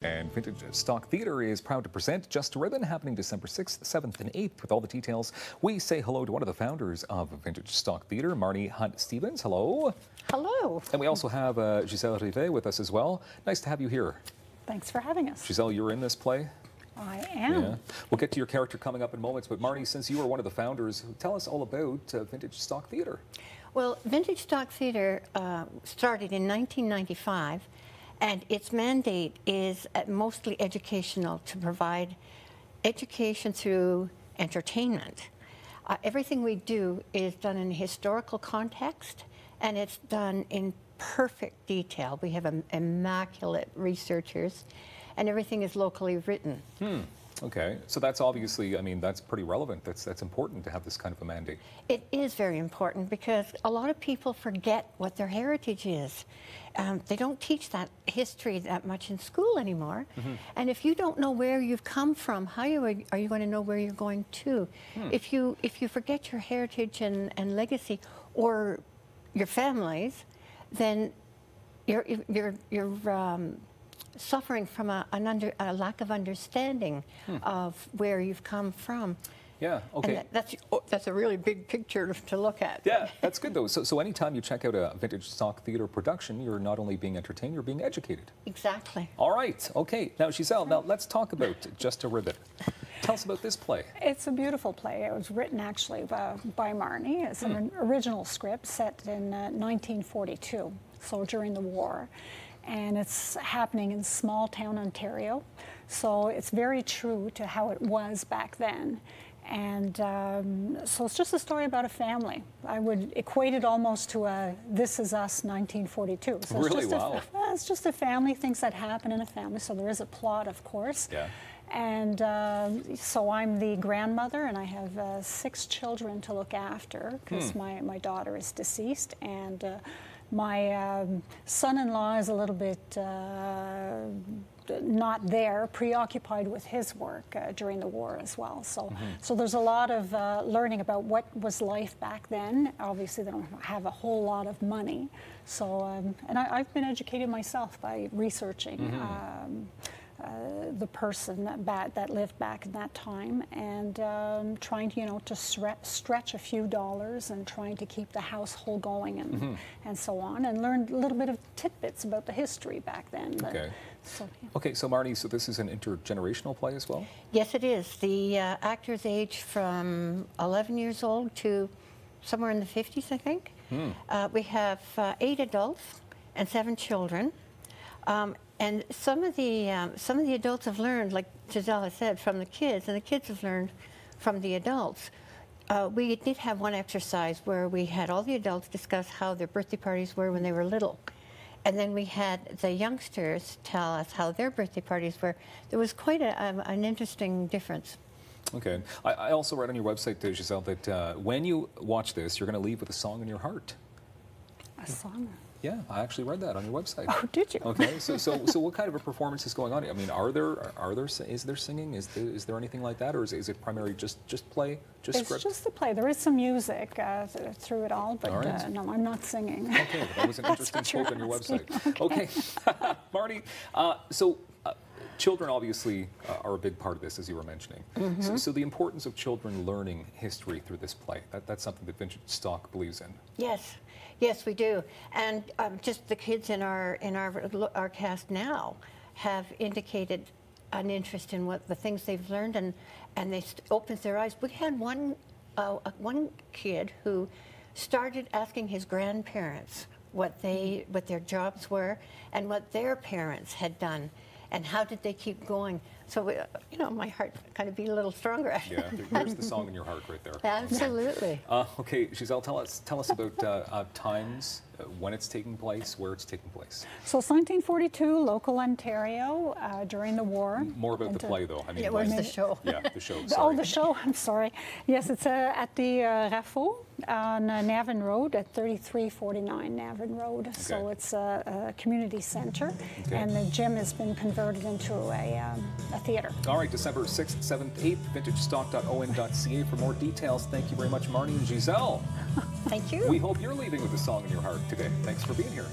And Vintage Stock Theatre is proud to present Just a Ribbon, happening December 6th, 7th, and 8th. With all the details, we say hello to one of the founders of Vintage Stock Theatre, Marni Hunt-Stephens. Hello. Hello. And we also have Gisèle Rivest with us as well. Nice to have you here. Thanks for having us. Gisèle, you're in this play? I am. Yeah. We'll get to your character coming up in moments, but Marni, since you are one of the founders, tell us all about Vintage Stock Theatre. Well, Vintage Stock Theatre started in 1995. And its mandate is mostly educational, to provide education through entertainment. Everything we do is done in a historical context, and it's done in perfect detail. We have immaculate researchers, and everything is locally written. Okay, so that's obviously, I mean, that's pretty relevant. That's important to have this kind of a mandate. It is very important because a lot of people forget what their heritage is. They don't teach that history that much in school anymore. And if you don't know where you've come from, how are you going to know where you're going to? If you forget your heritage and legacy or your families, then you're suffering from a lack of understanding of where you've come from. Yeah, okay. And that's a really big picture to look at. Yeah, that's good though. So anytime you check out a Vintage Stock Theatre production, you're not only being entertained, you're being educated. Exactly. All right, okay. Now, Gisèle, now let's talk about Just a Ribbon. Tell us about this play. It's a beautiful play. It was written actually by Marni. It's an original script set in 1942, so during the war. And it's happening in small town Ontario. So it's very true to how it was back then. And so it's just a story about a family. I would equate it almost to a This Is Us 1942. So really? It's just Wow. it's just a family, things that happen in a family. So there is a plot, of course. Yeah. And so I'm the grandmother, and I have 6 children to look after because my daughter is deceased, and my son-in-law is a little bit not there, preoccupied with his work during the war as well. So, so there's a lot of learning about what was life back then. Obviously, they don't have a whole lot of money. So, and I've been educated myself by researching the person that lived back in that time, and trying to, to stretch a few dollars and trying to keep the household going and so on, and learned a little bit of tidbits about the history back then. Okay. So, yeah. Okay, so Marni, so this is an intergenerational play as well? Yes, it is. The actors age from 11 years old to somewhere in the 50s, I think. We have 8 adults and 7 children. And some of the adults have learned, like Gisèle said, from the kids, and the kids have learned from the adults. We did have one exercise where we had all the adults discuss how their birthday parties were when they were little. And then we had the youngsters tell us how their birthday parties were. There was quite an interesting difference. Okay. I also read on your website, Gisèle, that when you watch this, you're going to leave with a song in your heart. A song? Yeah, I actually read that on your website. Oh, did you? Okay, so what kind of a performance is going on? I mean, is there singing? Is there anything like that, or is it primarily just play, just script? It's just the play. There is some music through it all, but right. no, I'm not singing. Okay, that was an interesting quote on your website. Okay, Marni, so children obviously are a big part of this, as you were mentioning. So the importance of children learning history through this play, that's something that Vintage Stock believes in. Yes. Yes, we do, and just the kids in our cast now have indicated an interest in what the things they've learned, and they opened their eyes. We had one kid who started asking his grandparents what their jobs were and what their parents had done, and how did they keep going. So, my heart kind of beat a little stronger. Yeah, there's the song in your heart right there. Absolutely. Okay, Gisèle, tell us about times, when it's taking place, where it's taking place. So it's 1942, local Ontario, during the war. More about the play, though. I mean, yeah, where's the show? Yeah, the show. Sorry. Oh, the show. I'm sorry. Yes, it's at the Raffo on Navan Road at 3349 Navan Road. Okay. So it's a community center, and the gym has been converted into a theater. All right, December 6th, 7th, 8th, vintagestock.on.ca for more details. Thank you very much, Marni and Gisèle. Thank you. We hope you're leaving with a song in your heart today. Thanks for being here.